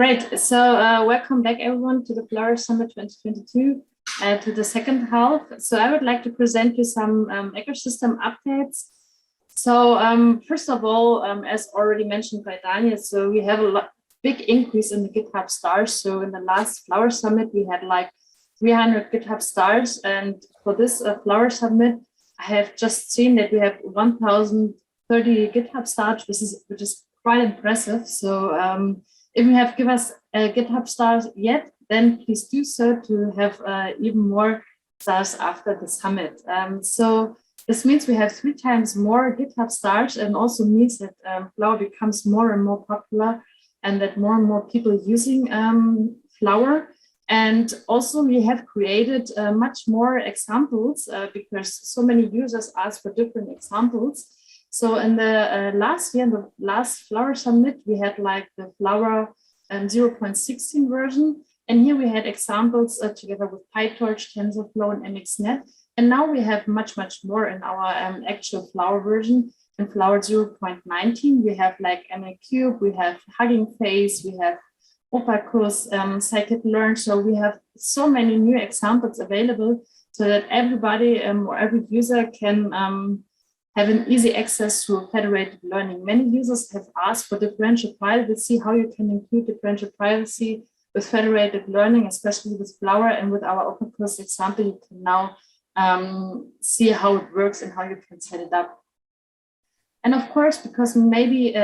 Great. So welcome back, everyone, to the Flower Summit 2022, to the second half. So I would like to present you some ecosystem updates. So first of all, as already mentioned by Daniel, so we have a big increase in the GitHub stars. So in the last Flower Summit, we had like 300 GitHub stars. And for this Flower Summit, I have just seen that we have 1,030 GitHub stars, which is quite impressive. So if you have given us GitHub stars yet, then please do so to have even more stars after the summit. So this means we have 3 times more GitHub stars, and also means that Flower becomes more and more popular and that more and more people using Flower. And also we have created much more examples because so many users ask for different examples. So in the last year, in the last Flower Summit, we had like the Flower 0.16 version. And here we had examples together with PyTorch, TensorFlow, and MXNet. And now we have much more in our actual Flower version. In Flower 0.19, we have like MLCube, we have Hugging Face, we have Opacus, Scikit-learn. So we have so many new examples available so that everybody or every user can have an easy access to federated learning. Many users have asked for differential privacy, how you can include differential privacy with federated learning, especially with Flower. And with our Opacus example, you can now see how it works and how you can set it up. And of course, because maybe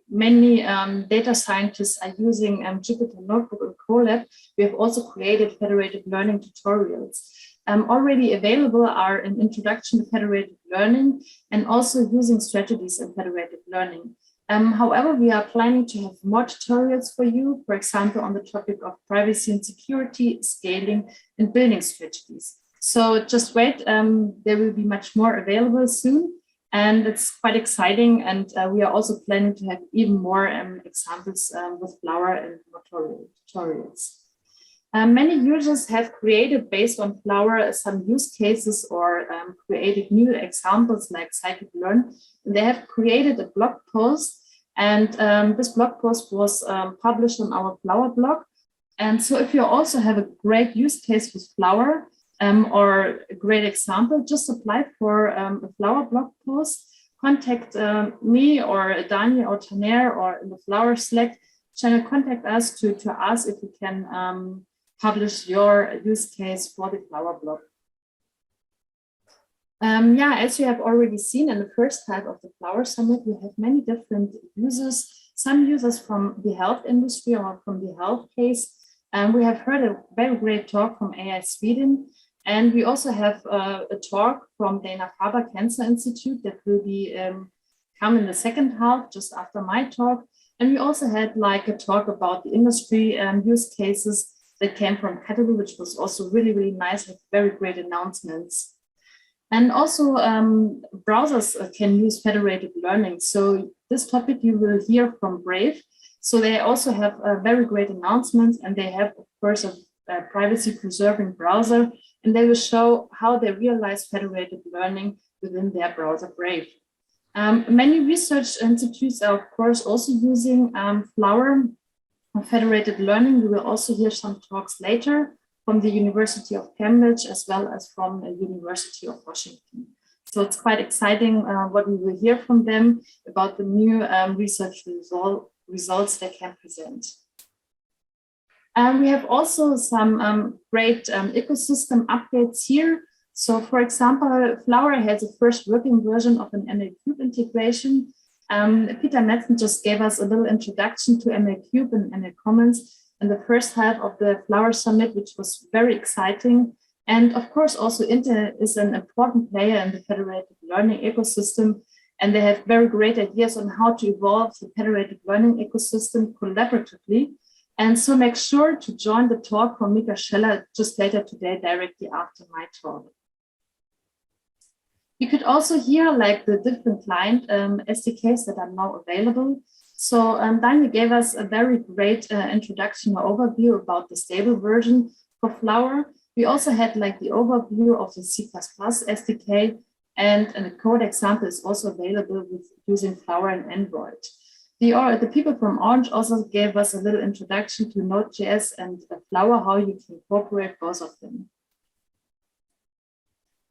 many data scientists are using Jupyter Notebook and Colab, we have also created federated learning tutorials. Already available are an introduction to federated learning and also using strategies in federated learning. However, we are planning to have more tutorials for you, for example, on the topic of privacy and security, scaling, and building strategies. So just wait, there will be much more available soon. And it's quite exciting. And we are also planning to have even more examples with Flower and tutorials. Many users have created, based on Flower, some use cases or created new examples like Scikit-learn. They have created a blog post, and this blog post was published on our Flower blog. And so if you also have a great use case with Flower or a great example, just apply for a Flower blog post, contact me or Daniel or Taner, or in the Flower Slack channel, contact us to ask if we can publish your use case for the Flower blog. As you have already seen in the first half of the Flower Summit, we have many different users, some users from the health industry or from the health case. We have heard a very great talk from AI Sweden. And we also have a talk from Dana-Farber Cancer Institute that will be come in the second half, just after my talk. And we also had like a talk about the industry use cases that came from Pedro, which was also really nice, with very great announcements. And also browsers can use federated learning. So this topic you will hear from Brave. So they also have very great announcements, and they have, of course, a privacy preserving browser, and they will show how they realize federated learning within their browser Brave. Many research institutes are, of course, also using Flower federated learning. We will also hear some talks later from the University of Cambridge, as well as from the University of Washington. So it's quite exciting what we will hear from them about the new research results they can present. We have also some great ecosystem updates here. So for example, Flower has a first working version of an MLCube integration. Peter Metzen just gave us a little introduction to MLCube and ML Commons in the first half of the Flower Summit, which was very exciting. And of course, also Intel is an important player in the federated learning ecosystem, and they have very great ideas on how to evolve the federated learning ecosystem collaboratively. And so make sure to join the talk from Mika Scheller just later today, directly after my talk. You could also hear like the different client SDKs that are now available. So Daniel gave us a very great introduction or overview about the stable version for Flower. We also had like the overview of the C++ SDK, and a code example is also available with using Flower and Android. The people from Orange also gave us a little introduction to Node.js and Flower, how you can incorporate both of them.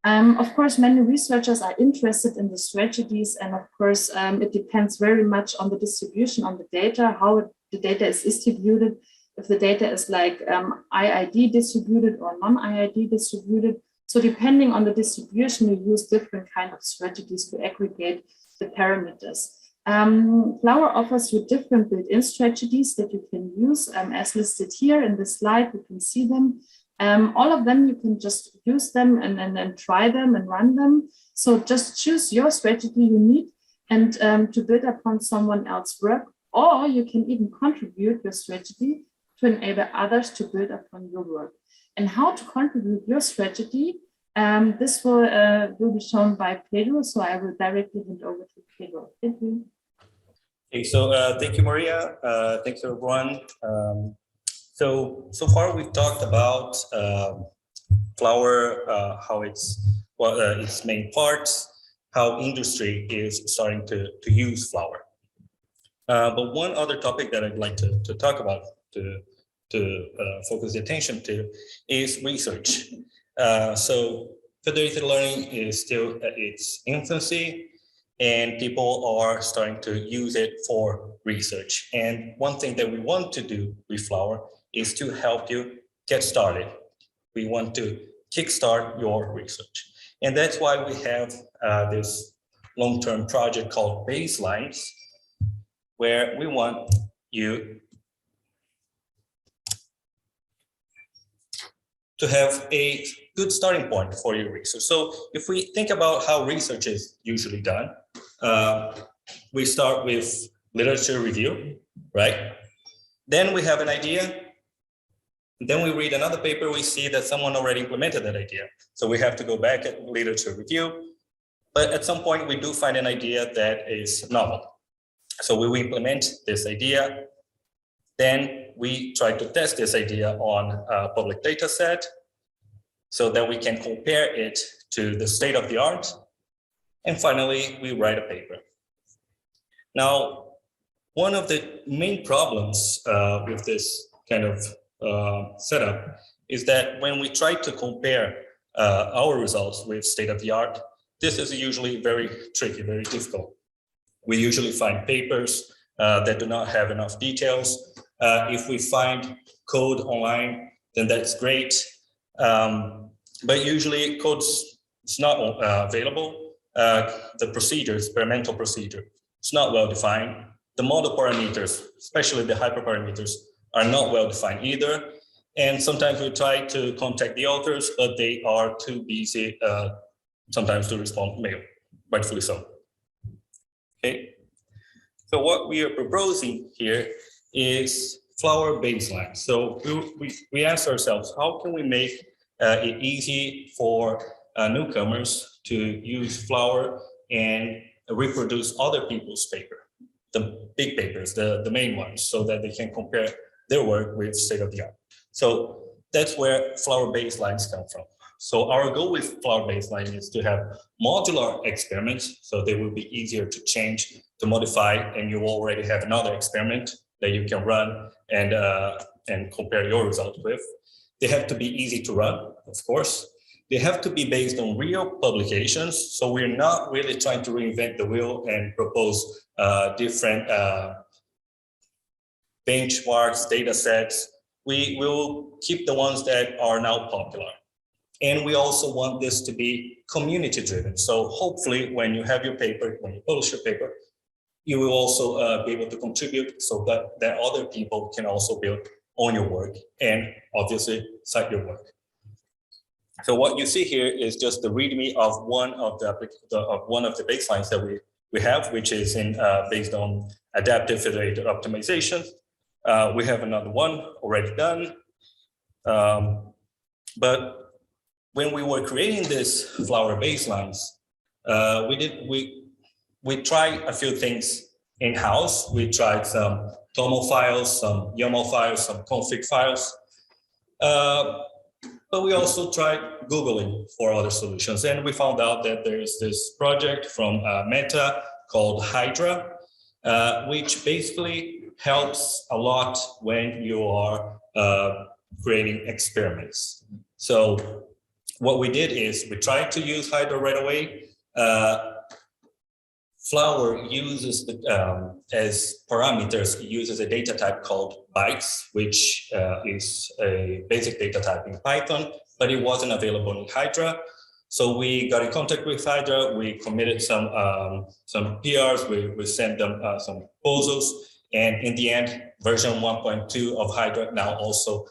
Of course, many researchers are interested in the strategies, and of course, it depends very much on the distribution on the data, how the data is distributed, if the data is like IID distributed or non-IID distributed. So depending on the distribution, you use different kind of strategies to aggregate the parameters. Flower offers you different built-in strategies that you can use, as listed here in this slide. You can see them. All of them, you can just use them and try them and run them. So just choose your strategy you need and to build upon someone else's work, or you can even contribute your strategy to enable others to build upon your work. And how to contribute your strategy, this will be shown by Pedro, so I will directly hand over to Pedro. Thank you. Okay, so thank you, Maria. Thanks, everyone. So far we've talked about Flower, how its main parts, how industry is starting to use Flower. But one other topic that I'd like to talk about, to focus the attention to, is research. So federated learning is still at its infancy, and people are starting to use it for research. And one thing that we want to do with Flower is to help you get started. We want to kickstart your research. And that's why we have this long-term project called Baselines, where we want you to have a good starting point for your research. So if we think about how research is usually done, we start with literature review, right? Then we have an idea. Then we read another paper, we see that someone already implemented that idea. So we have to go back at literature review. But at some point, we do find an idea that is novel. So we will implement this idea. Then we try to test this idea on a public data set so that we can compare it to the state of the art. And finally, we write a paper. Now, one of the main problems with this kind of setup is that when we try to compare our results with state of the art, this is usually very tricky, very difficult. We usually find papers that do not have enough details. If we find code online, then that's great. But usually code is not available. The procedure, experimental procedure, it's not well defined. The model parameters, especially the hyperparameters, are not well defined either. And sometimes we try to contact the authors, but they are too busy sometimes to respond mail, rightfully so. Okay. So what we are proposing here is Flower baseline. So we ask ourselves, how can we make it easy for newcomers to use Flower and reproduce other people's paper, the big papers, the main ones, so that they can compare their work with state of the art. So that's where Flower baselines come from. So our goal with Flower baseline is to have modular experiments, so they will be easier to change, to modify, and you already have another experiment that you can run and compare your results with. They have to be easy to run, of course. They have to be based on real publications. So we're not really trying to reinvent the wheel and propose different benchmarks, data sets. We will keep the ones that are now popular. And we also want this to be community driven. So hopefully when you have your paper, when you publish your paper, you will also be able to contribute so that other people can also build on your work and obviously cite your work. So what you see here is just the README of one of the baselines that we have, which is based on adaptive federated optimization. We have another one already done. But when we were creating this Flower baselines, we tried a few things in-house. We tried some TOML files, some YAML files, some config files. But we also tried Googling for other solutions. And we found out that there is this project from Meta called Hydra. which basically helps a lot when you are creating experiments. So what we did is we tried to use Hydra right away. Flower uses as parameters, it uses a data type called bytes, which is a basic data type in Python, but it wasn't available in Hydra. So we got in contact with Hydra, we committed some PRs, we sent them some proposals, and in the end, version 1.2 of Hydra now also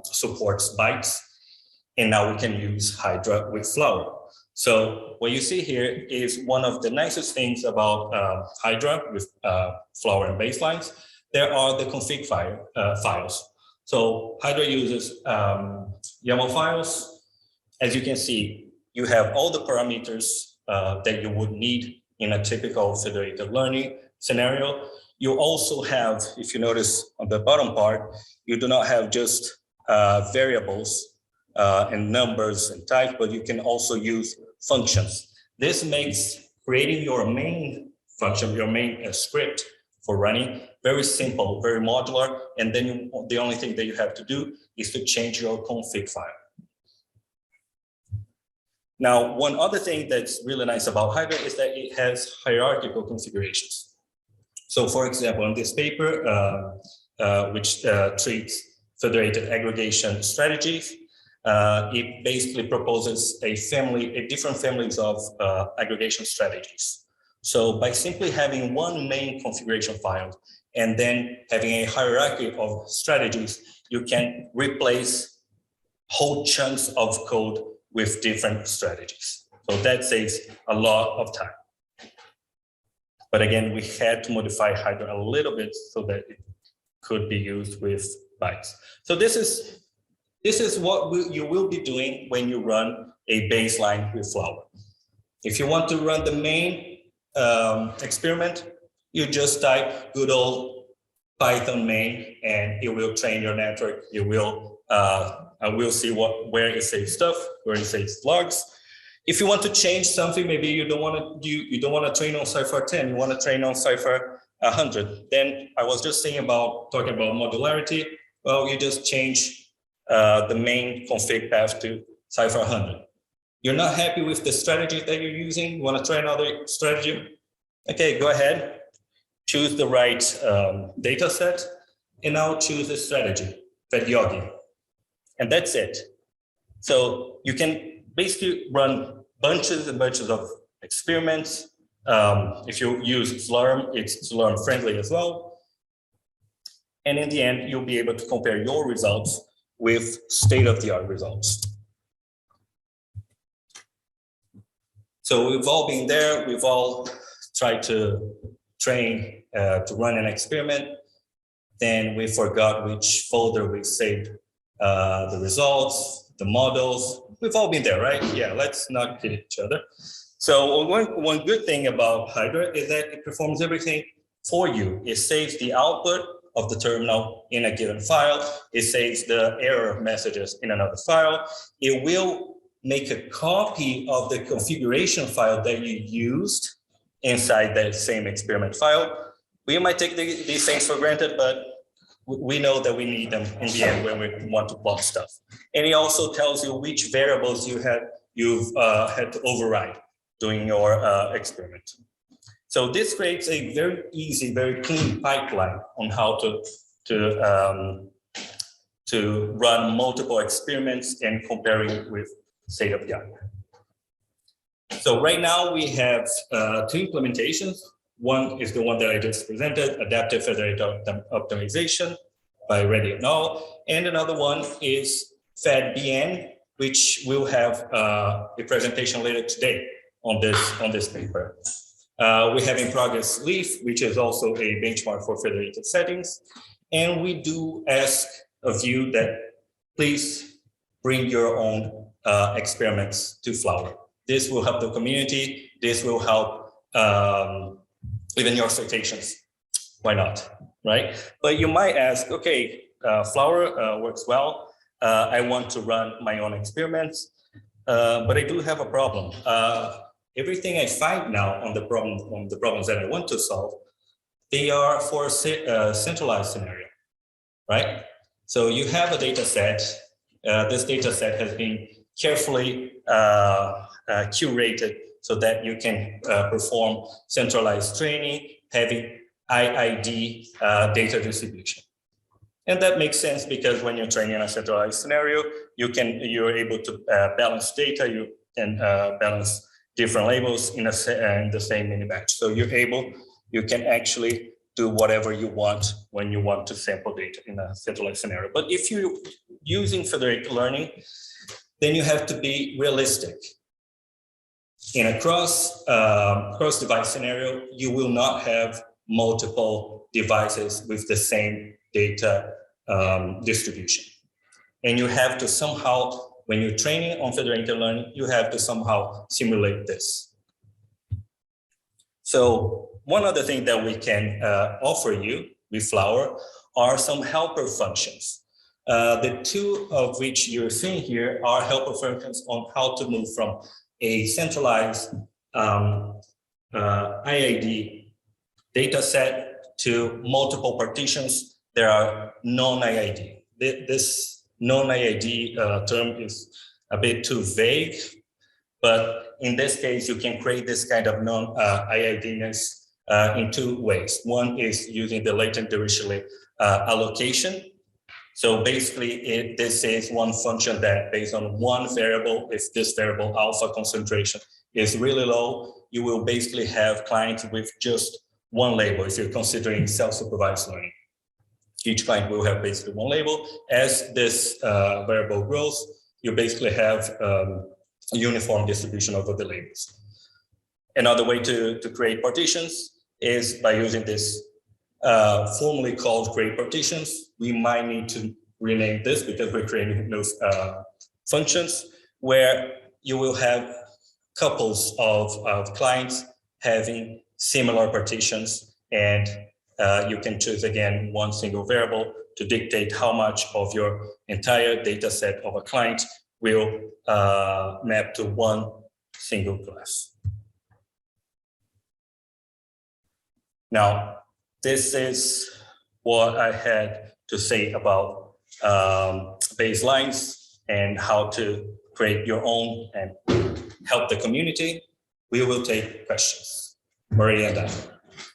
supports bytes, and now we can use Hydra with Flower. So what you see here is one of the nicest things about Hydra with Flower and baselines. There are the config files. So Hydra uses YAML files. As you can see, you have all the parameters that you would need in a typical federated learning scenario. You also have, if you notice on the bottom part, you do not have just variables and numbers and types, but you can also use functions. This makes creating your main function, your main script for running very simple, very modular, and then the only thing that you have to do is to change your config file. Now, one other thing that's really nice about Hydra is that it has hierarchical configurations. So for example, in this paper, which treats federated aggregation strategies, it basically proposes a different families of aggregation strategies. So by simply having one main configuration file and then having a hierarchy of strategies, you can replace whole chunks of code with different strategies. So that saves a lot of time. But again, we had to modify Hydra a little bit so that it could be used with bytes. So this is what you will be doing when you run a baseline with Flower. If you want to run the main experiment, you just type good old Python main, and it will train your network. It will see where it saves stuff, where it saves logs. If you want to change something, maybe you don't want to train on Cypher 10, you want to train on Cypher 100. Then I was just talking about modularity. Well, you just change the main config path to Cypher 100. You're not happy with the strategy that you're using, you want to try another strategy? Okay, go ahead, choose the right data set, and now choose the strategy, Fedyogi. And that's it. So you can basically run bunches and bunches of experiments. If you use Slurm, it's Slurm friendly as well. And in the end, you'll be able to compare your results with state-of-the-art results. So we've all been there. We've all tried to train to run an experiment. Then we forgot which folder we saved the results, the models. We've all been there, right? Yeah, let's not kid each other. So one good thing about Hydra is that it performs everything for you. It saves the output of the terminal in a given file. It saves the error messages in another file. It will make a copy of the configuration file that you used inside that same experiment file. We might take these things for granted, but we know that we need them in the end when we want to plot stuff. And it also tells you which variables you've had to override during your experiment. So this creates a very easy, very clean pipeline on how to run multiple experiments and comparing with state-of-the-art. So right now we have two implementations. One is the one that I just presented, Adaptive Federated Optimization by Reddy et al. And another one is FedBN, which will have a presentation later today on this paper. We have in progress Leaf, which is also a benchmark for federated settings. And we do ask of you that please bring your own experiments to Flower. This will help the community. This will help even your citations. Why not, right? But you might ask, okay, Flower works well. I want to run my own experiments, but I do have a problem. Everything I find now on the problems that I want to solve they are for a centralized scenario, right? So you have a data set. This data set has been carefully curated so that you can perform centralized training, having IID data distribution. And that makes sense because when you're training a centralized scenario, you're able to balance data, you can balance different labels in the same mini batch. So you can actually do whatever you want when you want to sample data in a centralized scenario. But if you're using federated learning, then you have to be realistic. In a cross-device scenario, you will not have multiple devices with the same data distribution. And you have to somehow, when you're training on federated learning, you have to somehow simulate this. So one other thing that we can offer you with Flower are some helper functions. The two of which you're seeing here are helper functions on how to move from a centralized IID data set to multiple partitions. There are non-IID. This non-IID term is a bit too vague, but in this case, you can create this kind of non-IIDness in two ways. One is using the latent Dirichlet allocation. So basically, this is one function that based on one variable, if this variable alpha concentration is really low, you will basically have clients with just one label if you're considering self-supervised learning. Each client will have basically one label. As this variable grows, you basically have a uniform distribution over the labels. Another way to create partitions is by using this formally called create partitions. We might need to rename this because we're creating those functions where you will have couples of clients having similar partitions, and you can choose again one single variable to dictate how much of your entire data set of a client will map to one single class. Now, this is what I had to say about baselines and how to create your own and help the community. We will take questions. Maria and Adap.